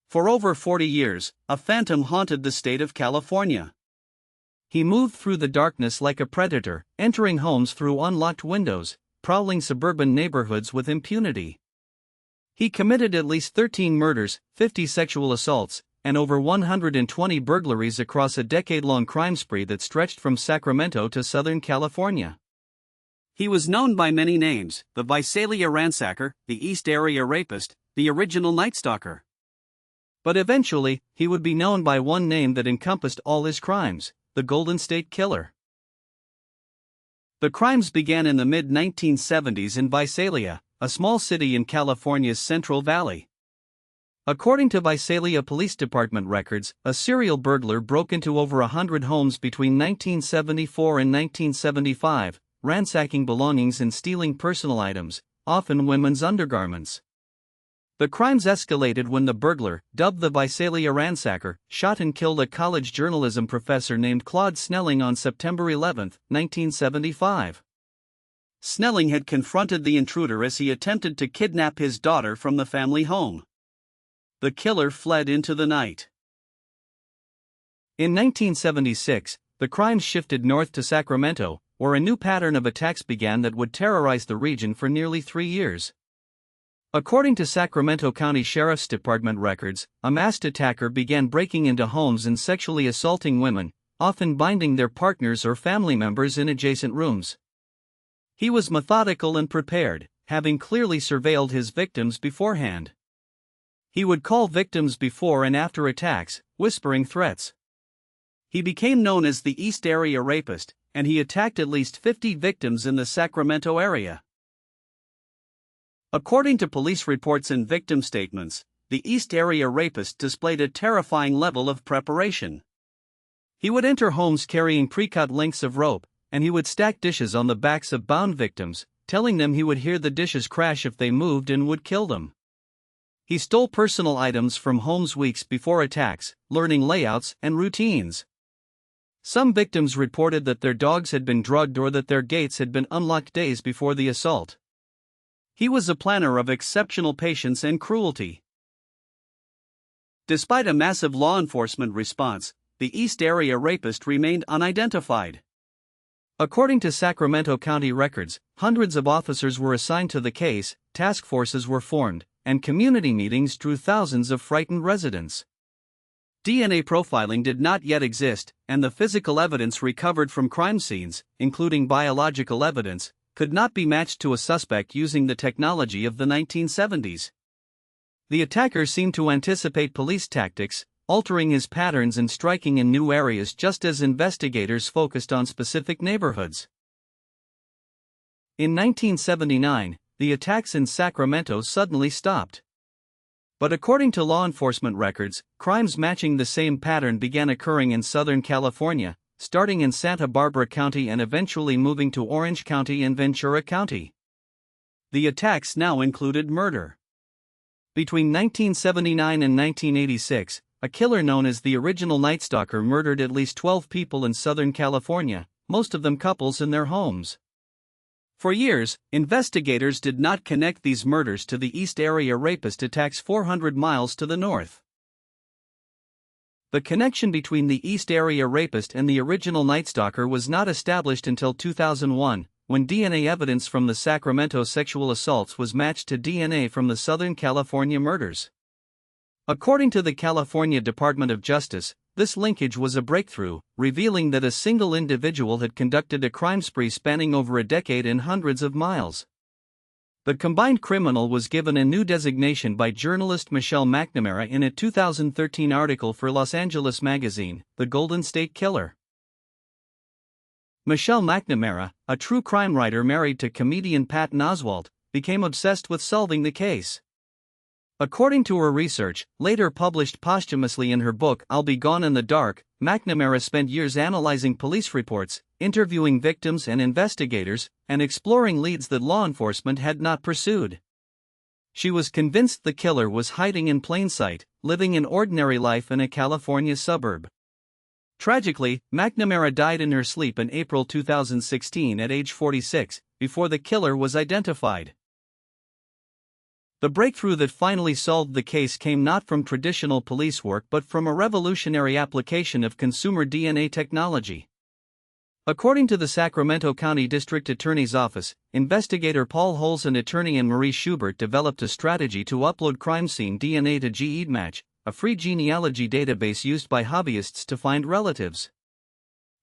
For over 40 years, a phantom haunted the state of California. He moved through the darkness like a predator, entering homes through unlocked windows, prowling suburban neighborhoods with impunity. He committed at least 13 murders, 50 sexual assaults, and over 120 burglaries across a decade-long crime spree that stretched from Sacramento to Southern California. He was known by many names: the Visalia Ransacker, the East Area Rapist, the Original Night Stalker. But eventually, he would be known by one name that encompassed all his crimes: the Golden State Killer. The crimes began in the mid-1970s in Visalia, a small city in California's Central Valley. According to Visalia Police Department records, a serial burglar broke into over 100 homes between 1974 and 1975, ransacking belongings and stealing personal items, often women's undergarments. The crimes escalated when the burglar, dubbed the Visalia Ransacker, shot and killed a college journalism professor named Claude Snelling on September 11, 1975. Snelling had confronted the intruder as he attempted to kidnap his daughter from the family home. The killer fled into the night. In 1976, the crimes shifted north to Sacramento, where a new pattern of attacks began that would terrorize the region for nearly 3 years. According to Sacramento County Sheriff's Department records, a masked attacker began breaking into homes and sexually assaulting women, often binding their partners or family members in adjacent rooms. He was methodical and prepared, having clearly surveilled his victims beforehand. He would call victims before and after attacks, whispering threats. He became known as the East Area Rapist, and he attacked at least 50 victims in the Sacramento area. According to police reports and victim statements, the East Area Rapist displayed a terrifying level of preparation. He would enter homes carrying pre-cut lengths of rope, and he would stack dishes on the backs of bound victims, telling them he would hear the dishes crash if they moved and would kill them. He stole personal items from homes weeks before attacks, learning layouts and routines. Some victims reported that their dogs had been drugged or that their gates had been unlocked days before the assault. He was a planner of exceptional patience and cruelty. Despite a massive law enforcement response, the East Area Rapist remained unidentified. According to Sacramento County records, hundreds of officers were assigned to the case, task forces were formed, and community meetings drew thousands of frightened residents. DNA profiling did not yet exist, and the physical evidence recovered from crime scenes, including biological evidence, could not be matched to a suspect using the technology of the 1970s. The attacker seemed to anticipate police tactics, altering his patterns and striking in new areas just as investigators focused on specific neighborhoods. In 1979, the attacks in Sacramento suddenly stopped. But according to law enforcement records, crimes matching the same pattern began occurring in Southern California, starting in Santa Barbara County and eventually moving to Orange County and Ventura County. The attacks now included murder. Between 1979 and 1986, a killer known as the Original Night Stalker murdered at least 12 people in Southern California, most of them couples in their homes. For years, investigators did not connect these murders to the East Area Rapist attacks 400 miles to the north. The connection between the East Area Rapist and the Original Night Stalker was not established until 2001, when DNA evidence from the Sacramento sexual assaults was matched to DNA from the Southern California murders. According to the California Department of Justice, this linkage was a breakthrough, revealing that a single individual had conducted a crime spree spanning over a decade and hundreds of miles. The combined criminal was given a new designation by journalist Michelle McNamara in a 2013 article for Los Angeles magazine, The Golden State Killer. Michelle McNamara, a true crime writer married to comedian Patton Oswalt, became obsessed with solving the case. According to her research, later published posthumously in her book I'll Be Gone in the Dark, McNamara spent years analyzing police reports, interviewing victims and investigators, and exploring leads that law enforcement had not pursued. She was convinced the killer was hiding in plain sight, living an ordinary life in a California suburb. Tragically, McNamara died in her sleep in April 2016 at age 46, before the killer was identified. The breakthrough that finally solved the case came not from traditional police work but from a revolutionary application of consumer DNA technology. According to the Sacramento County District Attorney's Office, investigator Paul Holes and attorney Anne-Marie Schubert developed a strategy to upload crime scene DNA to GEDmatch, a free genealogy database used by hobbyists to find relatives.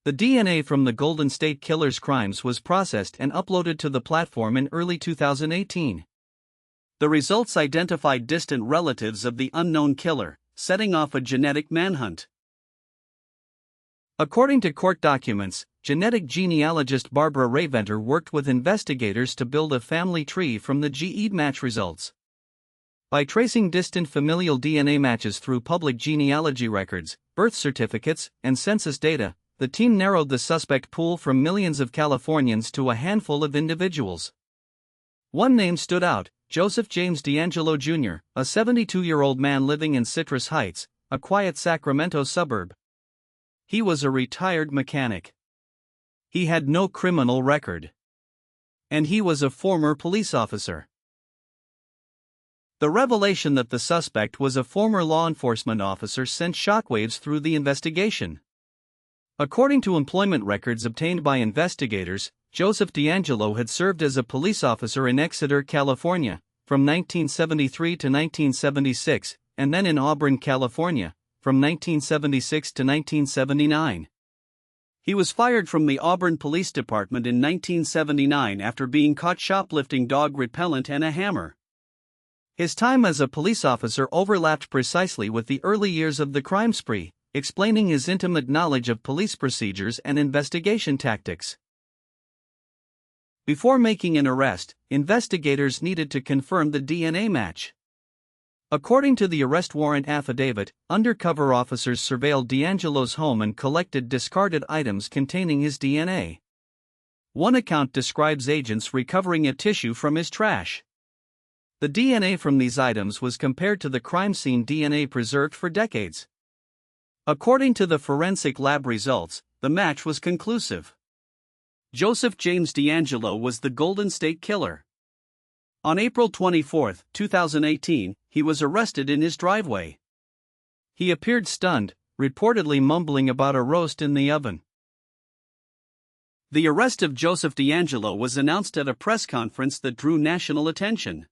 The DNA from the Golden State Killer's crimes was processed and uploaded to the platform in early 2018. The results identified distant relatives of the unknown killer, setting off a genetic manhunt. According to court documents, genetic genealogist Barbara Raventer worked with investigators to build a family tree from the GEDmatch results. By tracing distant familial DNA matches through public genealogy records, birth certificates, and census data, the team narrowed the suspect pool from millions of Californians to a handful of individuals. One name stood out: Joseph James DeAngelo Jr., a 72-year-old man living in Citrus Heights, a quiet Sacramento suburb. He was a retired mechanic. He had no criminal record. And he was a former police officer. The revelation that the suspect was a former law enforcement officer sent shockwaves through the investigation. According to employment records obtained by investigators, Joseph DeAngelo had served as a police officer in Exeter, California, from 1973 to 1976, and then in Auburn, California, from 1976 to 1979. He was fired from the Auburn Police Department in 1979 after being caught shoplifting dog repellent and a hammer. His time as a police officer overlapped precisely with the early years of the crime spree, explaining his intimate knowledge of police procedures and investigation tactics. Before making an arrest, investigators needed to confirm the DNA match. According to the arrest warrant affidavit, undercover officers surveilled DeAngelo's home and collected discarded items containing his DNA. One account describes agents recovering a tissue from his trash. The DNA from these items was compared to the crime scene DNA preserved for decades. According to the forensic lab results, the match was conclusive. Joseph James DeAngelo was the Golden State Killer. On April 24, 2018, he was arrested in his driveway. He appeared stunned, reportedly mumbling about a roast in the oven. The arrest of Joseph DeAngelo was announced at a press conference that drew national attention.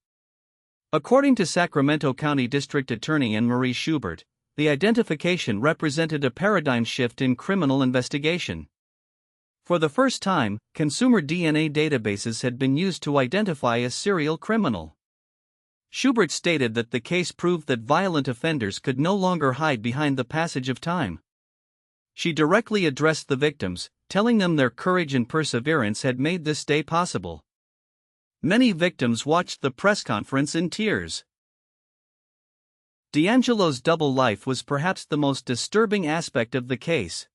According to Sacramento County District Attorney Anne-Marie Schubert, the identification represented a paradigm shift in criminal investigation. For the first time, consumer DNA databases had been used to identify a serial criminal. Schubert stated that the case proved that violent offenders could no longer hide behind the passage of time. She directly addressed the victims, telling them their courage and perseverance had made this day possible. Many victims watched the press conference in tears. DeAngelo's double life was perhaps the most disturbing aspect of the case.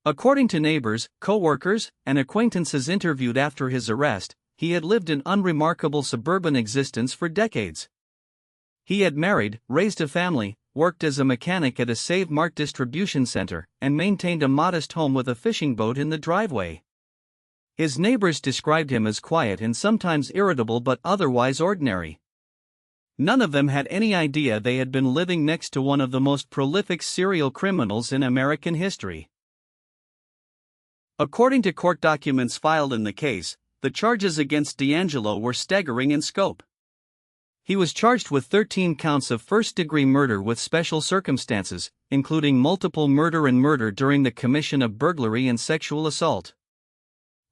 According to neighbors, co-workers, and acquaintances interviewed after his arrest, he had lived an unremarkable suburban existence for decades. He had married, raised a family, worked as a mechanic at a Save Mart distribution center, and maintained a modest home with a fishing boat in the driveway. His neighbors described him as quiet and sometimes irritable but otherwise ordinary. None of them had any idea they had been living next to one of the most prolific serial criminals in American history. According to court documents filed in the case, the charges against DeAngelo were staggering in scope. He was charged with 13 counts of first-degree murder with special circumstances, including multiple murder and murder during the commission of burglary and sexual assault.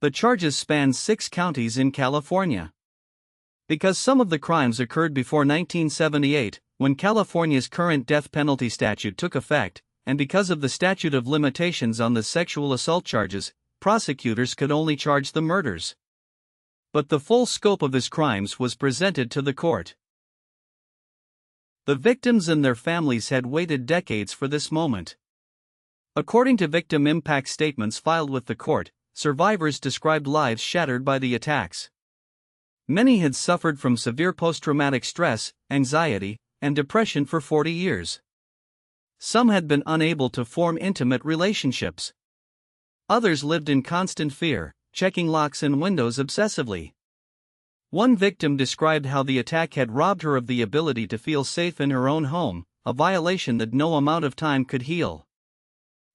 The charges spanned 6 counties in California. Because some of the crimes occurred before 1978, when California's current death penalty statute took effect, and because of the statute of limitations on the sexual assault charges, prosecutors could only charge the murders. But the full scope of his crimes was presented to the court. The victims and their families had waited decades for this moment. According to victim impact statements filed with the court, survivors described lives shattered by the attacks. Many had suffered from severe post-traumatic stress, anxiety, and depression for 40 years. Some had been unable to form intimate relationships. Others lived in constant fear, checking locks and windows obsessively. One victim described how the attack had robbed her of the ability to feel safe in her own home, a violation that no amount of time could heal.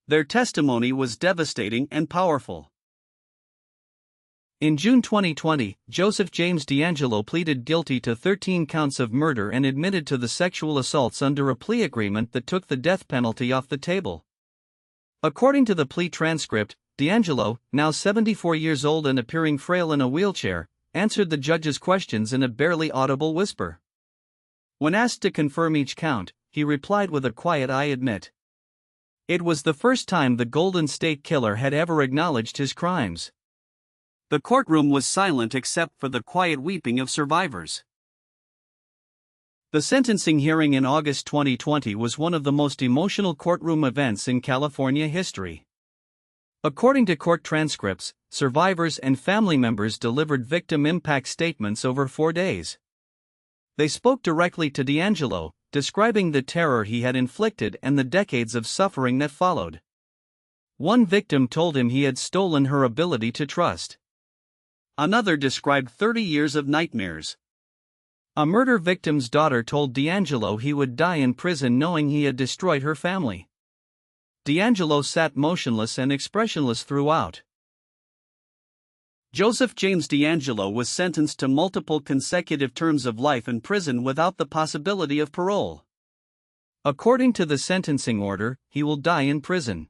Their testimony was devastating and powerful. In June 2020, Joseph James DeAngelo pleaded guilty to 13 counts of murder and admitted to the sexual assaults under a plea agreement that took the death penalty off the table. According to the plea transcript, DeAngelo, now 74 years old and appearing frail in a wheelchair, answered the judge's questions in a barely audible whisper. When asked to confirm each count, he replied with a quiet "I admit." It was the first time the Golden State Killer had ever acknowledged his crimes. The courtroom was silent except for the quiet weeping of survivors. The sentencing hearing in August 2020 was one of the most emotional courtroom events in California history. According to court transcripts, survivors and family members delivered victim impact statements over 4 days. They spoke directly to DeAngelo, describing the terror he had inflicted and the decades of suffering that followed. One victim told him he had stolen her ability to trust. Another described 30 years of nightmares. A murder victim's daughter told DeAngelo he would die in prison knowing he had destroyed her family. DeAngelo sat motionless and expressionless throughout. Joseph James DeAngelo was sentenced to multiple consecutive terms of life in prison without the possibility of parole. According to the sentencing order, he will die in prison.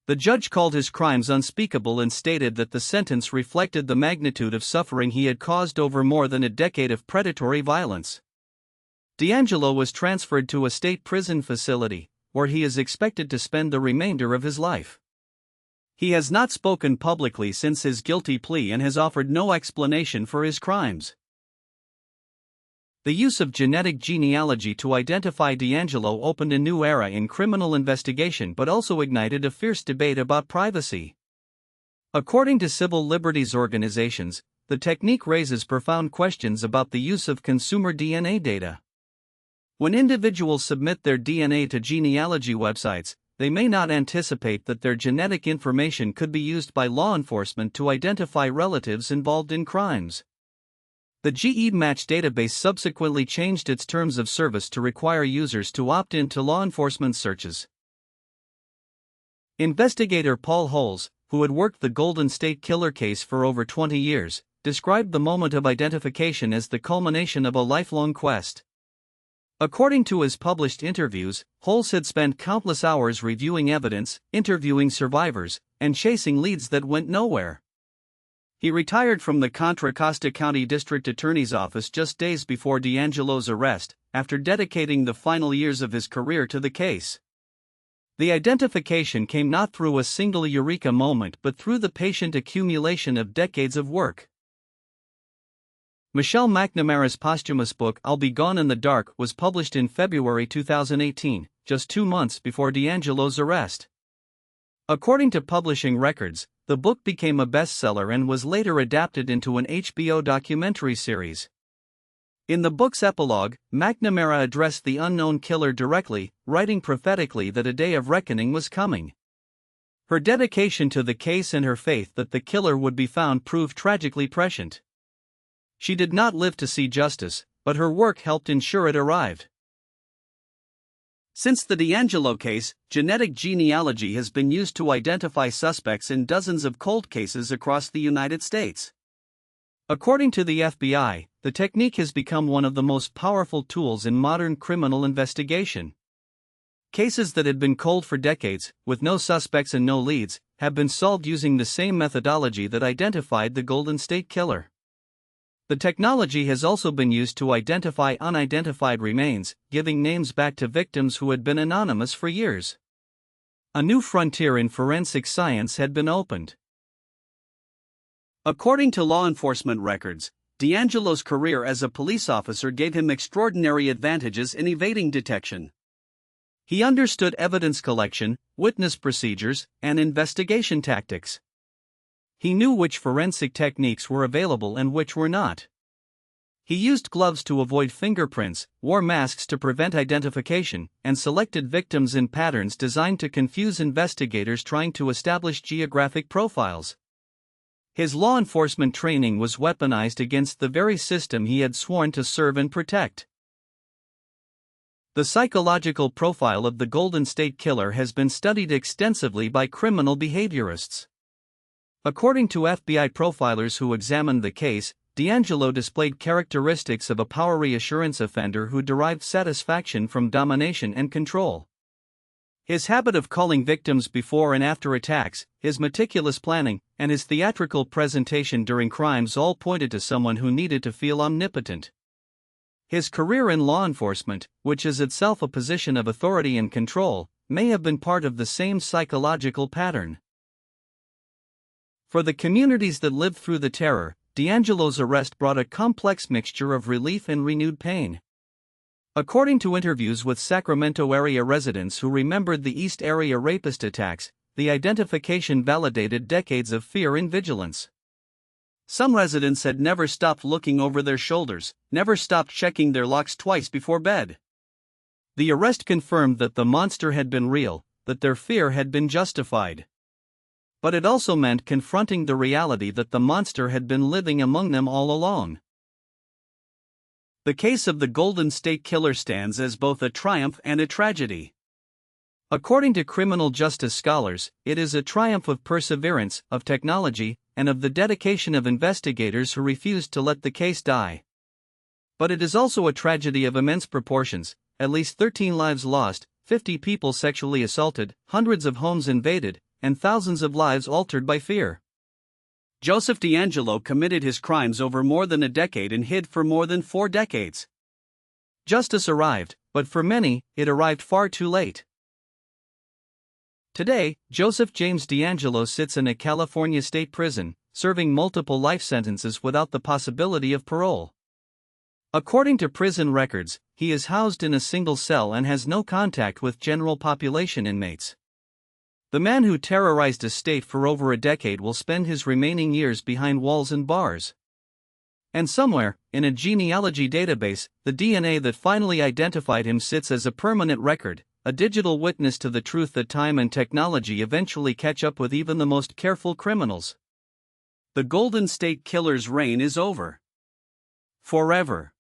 The judge called his crimes unspeakable and stated that the sentence reflected the magnitude of suffering he had caused over more than a decade of predatory violence. DeAngelo was transferred to a state prison facility, where he is expected to spend the remainder of his life. He has not spoken publicly since his guilty plea and has offered no explanation for his crimes. The use of genetic genealogy to identify DeAngelo opened a new era in criminal investigation but also ignited a fierce debate about privacy. According to civil liberties organizations, the technique raises profound questions about the use of consumer DNA data. When individuals submit their DNA to genealogy websites, they may not anticipate that their genetic information could be used by law enforcement to identify relatives involved in crimes. The GEMatch database subsequently changed its terms of service to require users to opt in to law enforcement searches. Investigator Paul Holes, who had worked the Golden State Killer case for over 20 years, described the moment of identification as the culmination of a lifelong quest. According to his published interviews, Holes had spent countless hours reviewing evidence, interviewing survivors, and chasing leads that went nowhere. He retired from the Contra Costa County District Attorney's office just days before DeAngelo's arrest, after dedicating the final years of his career to the case. The identification came not through a single eureka moment but through the patient accumulation of decades of work. Michelle McNamara's posthumous book I'll Be Gone in the Dark was published in February 2018, just 2 months before DeAngelo's arrest. According to publishing records, the book became a bestseller and was later adapted into an HBO documentary series. In the book's epilogue, McNamara addressed the unknown killer directly, writing prophetically that a day of reckoning was coming. Her dedication to the case and her faith that the killer would be found proved tragically prescient. She did not live to see justice, but her work helped ensure it arrived. Since the DeAngelo case, genetic genealogy has been used to identify suspects in dozens of cold cases across the United States. According to the FBI, the technique has become one of the most powerful tools in modern criminal investigation. Cases that had been cold for decades, with no suspects and no leads, have been solved using the same methodology that identified the Golden State Killer. The technology has also been used to identify unidentified remains, giving names back to victims who had been anonymous for years. A new frontier in forensic science had been opened. According to law enforcement records, DeAngelo's career as a police officer gave him extraordinary advantages in evading detection. He understood evidence collection, witness procedures, and investigation tactics. He knew which forensic techniques were available and which were not. He used gloves to avoid fingerprints, wore masks to prevent identification, and selected victims in patterns designed to confuse investigators trying to establish geographic profiles. His law enforcement training was weaponized against the very system he had sworn to serve and protect. The psychological profile of the Golden State Killer has been studied extensively by criminal behaviorists. According to FBI profilers who examined the case, DeAngelo displayed characteristics of a power reassurance offender who derived satisfaction from domination and control. His habit of calling victims before and after attacks, his meticulous planning, and his theatrical presentation during crimes all pointed to someone who needed to feel omnipotent. His career in law enforcement, which is itself a position of authority and control, may have been part of the same psychological pattern. For the communities that lived through the terror, DeAngelo's arrest brought a complex mixture of relief and renewed pain. According to interviews with Sacramento area residents who remembered the East Area rapist attacks, the identification validated decades of fear and vigilance. Some residents had never stopped looking over their shoulders, never stopped checking their locks twice before bed. The arrest confirmed that the monster had been real, that their fear had been justified. But it also meant confronting the reality that the monster had been living among them all along. The case of the Golden State Killer stands as both a triumph and a tragedy. According to criminal justice scholars, it is a triumph of perseverance, of technology, and of the dedication of investigators who refused to let the case die. But it is also a tragedy of immense proportions: at least 13 lives lost, 50 people sexually assaulted, hundreds of homes invaded, and thousands of lives altered by fear. Joseph DeAngelo committed his crimes over more than a decade and hid for more than 4 decades. Justice arrived, but for many, it arrived far too late. Today, Joseph James DeAngelo sits in a California state prison, serving multiple life sentences without the possibility of parole. According to prison records, he is housed in a single cell and has no contact with general population inmates. The man who terrorized a state for over a decade will spend his remaining years behind walls and bars. And somewhere, in a genealogy database, the DNA that finally identified him sits as a permanent record, a digital witness to the truth that time and technology eventually catch up with even the most careful criminals. The Golden State Killer's reign is over. Forever.